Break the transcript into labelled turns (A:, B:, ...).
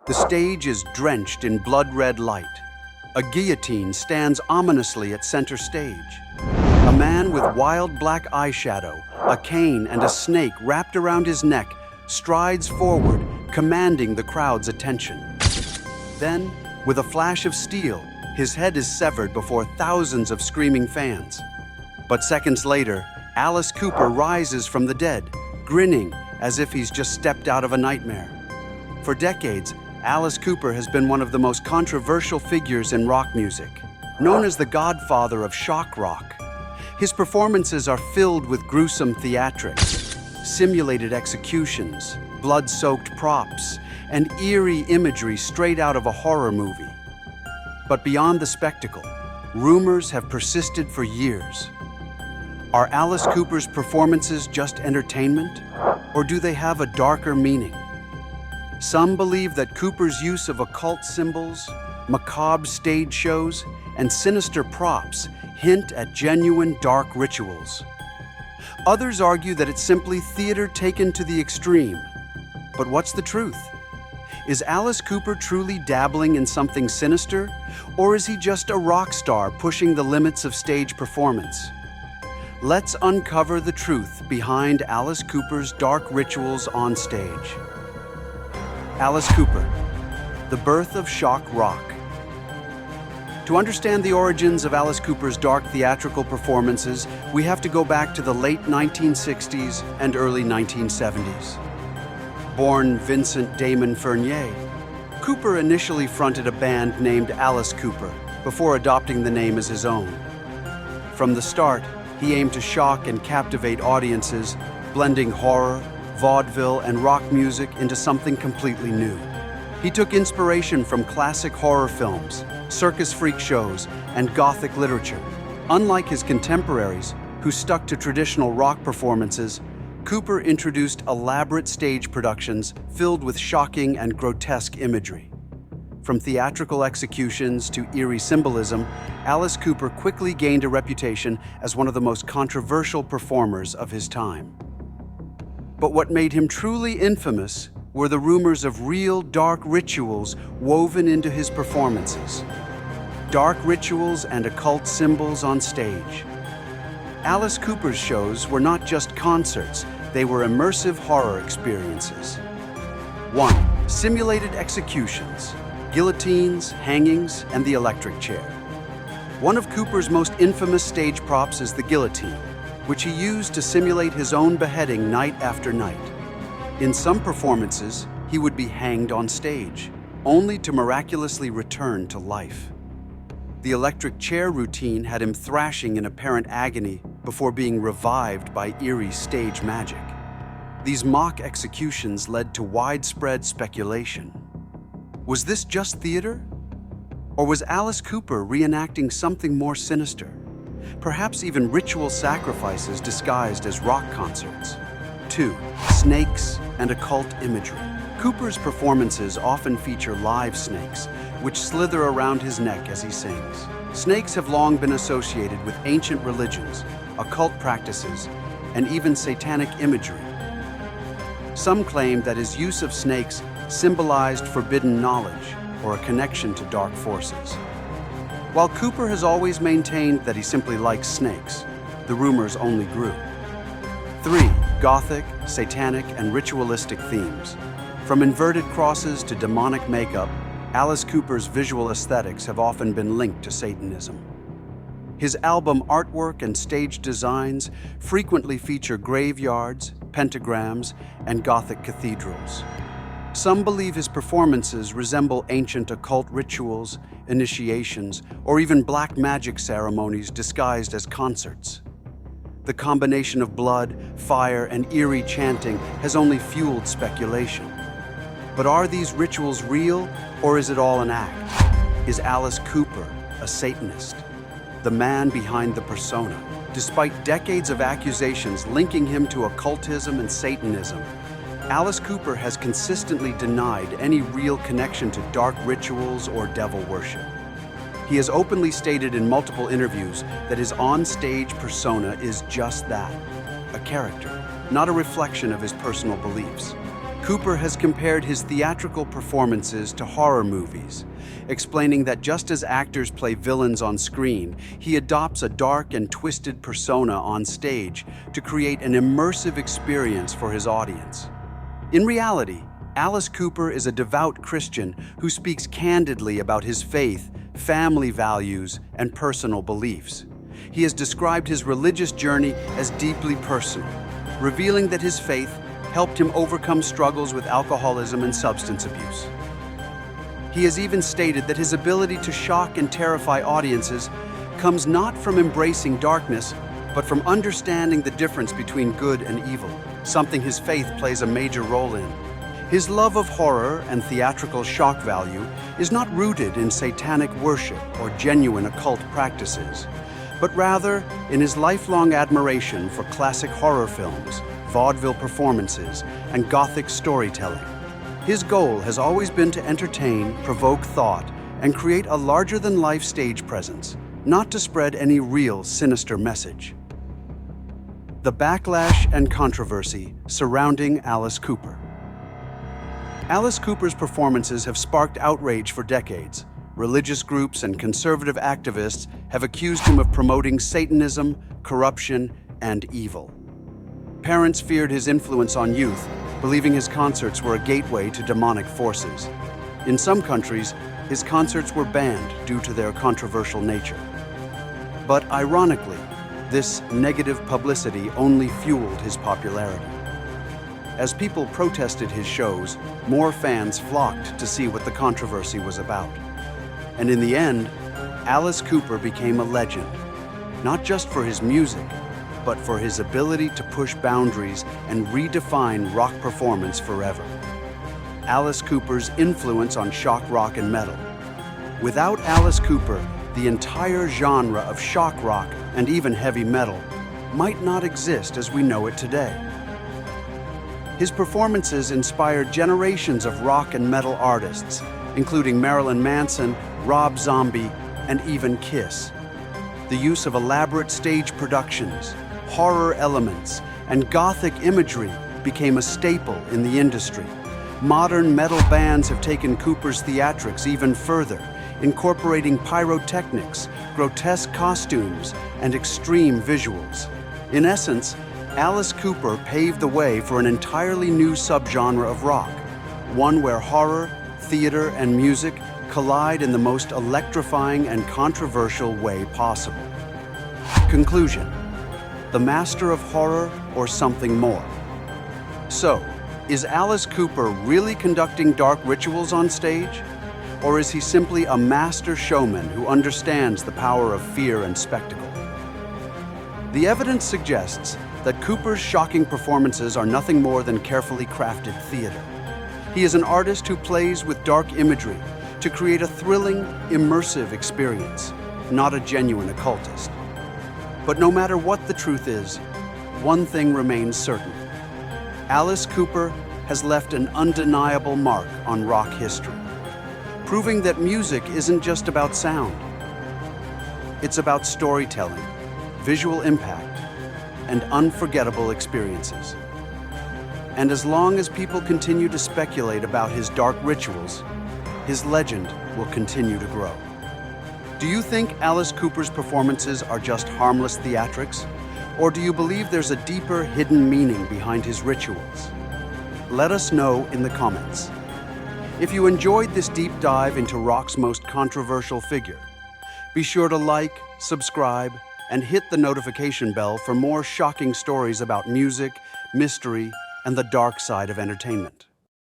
A: The stage is drenched in blood-red light. A guillotine stands ominously at center stage. A man with wild black eyeshadow, a cane, and a snake wrapped around his neck strides forward, commanding the crowd's attention. Then, with a flash of steel, his head is severed before thousands of screaming fans. But seconds later, Alice Cooper rises from the dead, grinning as if he's just stepped out of a nightmare. For decades, Alice Cooper has been one of the most controversial figures in rock music, known as the godfather of shock rock. His performances are filled with gruesome theatrics, simulated executions, blood-soaked props, and eerie imagery straight out of a horror movie. But beyond the spectacle, rumors have persisted for years. Are Alice Cooper's performances just entertainment, or do they have a darker meaning? Some believe that Cooper's use of occult symbols, macabre stage shows, and sinister props hint at genuine dark rituals. Others argue that it's simply theater taken to the extreme. But what's the truth? Is Alice Cooper truly dabbling in something sinister, or is he just a rock star pushing the limits of stage performance? Let's uncover the truth behind Alice Cooper's dark rituals on stage. Alice Cooper, the birth of shock rock. To understand the origins of Alice Cooper's dark theatrical performances, we have to go back to the late 1960s and early 1970s. Born Vincent Damon Fernier, Cooper initially fronted a band named Alice Cooper before adopting the name as his own. From the start, he aimed to shock and captivate audiences, blending horror, vaudeville, and rock music into something completely new. He took inspiration from classic horror films, circus freak shows, and gothic literature. Unlike his contemporaries, who stuck to traditional rock performances, Cooper introduced elaborate stage productions filled with shocking and grotesque imagery. From theatrical executions to eerie symbolism, Alice Cooper quickly gained a reputation as one of the most controversial performers of his time. But what made him truly infamous were the rumors of real dark rituals woven into his performances. Dark rituals and occult symbols on stage. Alice Cooper's shows were not just concerts, they were immersive horror experiences. 1. Simulated executions, guillotines, hangings, and the electric chair. One of Cooper's most infamous stage props is the guillotine, which he used to simulate his own beheading night after night. In some performances, he would be hanged on stage, only to miraculously return to life. The electric chair routine had him thrashing in apparent agony before being revived by eerie stage magic. These mock executions led to widespread speculation. Was this just theater? Or was Alice Cooper reenacting something more sinister? Perhaps even ritual sacrifices disguised as rock concerts. 2. Snakes and occult imagery. Cooper's performances often feature live snakes, which slither around his neck as he sings. Snakes have long been associated with ancient religions, occult practices, and even satanic imagery. Some claim that his use of snakes symbolized forbidden knowledge or a connection to dark forces. While Cooper has always maintained that he simply likes snakes, the rumors only grew. 3. Gothic, satanic, and ritualistic themes. From inverted crosses to demonic makeup, Alice Cooper's visual aesthetics have often been linked to Satanism. His album artwork and stage designs frequently feature graveyards, pentagrams, and Gothic cathedrals. Some believe his performances resemble ancient occult rituals, initiations, or even black magic ceremonies disguised as concerts. The combination of blood, fire, and eerie chanting has only fueled speculation. But are these rituals real, or is it all an act? Is Alice Cooper a Satanist? The man behind the persona. Despite decades of accusations linking him to occultism and Satanism, Alice Cooper has consistently denied any real connection to dark rituals or devil worship. He has openly stated in multiple interviews that his on-stage persona is just that, a character, not a reflection of his personal beliefs. Cooper has compared his theatrical performances to horror movies, explaining that just as actors play villains on screen, he adopts a dark and twisted persona on stage to create an immersive experience for his audience. In reality, Alice Cooper is a devout Christian who speaks candidly about his faith, family values, and personal beliefs. He has described his religious journey as deeply personal, revealing that his faith helped him overcome struggles with alcoholism and substance abuse. He has even stated that his ability to shock and terrify audiences comes not from embracing darkness, but from understanding the difference between good and evil, something his faith plays a major role in. His love of horror and theatrical shock value is not rooted in satanic worship or genuine occult practices, but rather in his lifelong admiration for classic horror films, vaudeville performances, and Gothic storytelling. His goal has always been to entertain, provoke thought, and create a larger-than-life stage presence, not to spread any real sinister message. The backlash and controversy surrounding Alice Cooper. Alice Cooper's performances have sparked outrage for decades. Religious groups and conservative activists have accused him of promoting Satanism, corruption, and evil. Parents feared his influence on youth, believing his concerts were a gateway to demonic forces. In some countries, his concerts were banned due to their controversial nature. But ironically, this negative publicity only fueled his popularity. As people protested his shows, more fans flocked to see what the controversy was about. And in the end, Alice Cooper became a legend, not just for his music, but for his ability to push boundaries and redefine rock performance forever. Alice Cooper's influence on shock rock and metal. Without Alice Cooper, the entire genre of shock rock and even heavy metal might not exist as we know it today. His performances inspired generations of rock and metal artists, including Marilyn Manson, Rob Zombie, and even Kiss. The use of elaborate stage productions, horror elements, and Gothic imagery became a staple in the industry. Modern metal bands have taken Cooper's theatrics even further, incorporating pyrotechnics, grotesque costumes, and extreme visuals. In essence, Alice Cooper paved the way for an entirely new subgenre of rock, one where horror, theater, and music collide in the most electrifying and controversial way possible. Conclusion: the master of horror or something more? So, is Alice Cooper really conducting dark rituals on stage? Or is he simply a master showman who understands the power of fear and spectacle? The evidence suggests that Cooper's shocking performances are nothing more than carefully crafted theater. He is an artist who plays with dark imagery to create a thrilling, immersive experience, not a genuine occultist. But no matter what the truth is, one thing remains certain. Alice Cooper has left an undeniable mark on rock history, proving that music isn't just about sound. It's about storytelling, visual impact, and unforgettable experiences. And as long as people continue to speculate about his dark rituals, his legend will continue to grow. Do you think Alice Cooper's performances are just harmless theatrics? Or do you believe there's a deeper hidden meaning behind his rituals? Let us know in the comments. If you enjoyed this deep dive into rock's most controversial figure, be sure to like, subscribe, and hit the notification bell for more shocking stories about music, mystery, and the dark side of entertainment.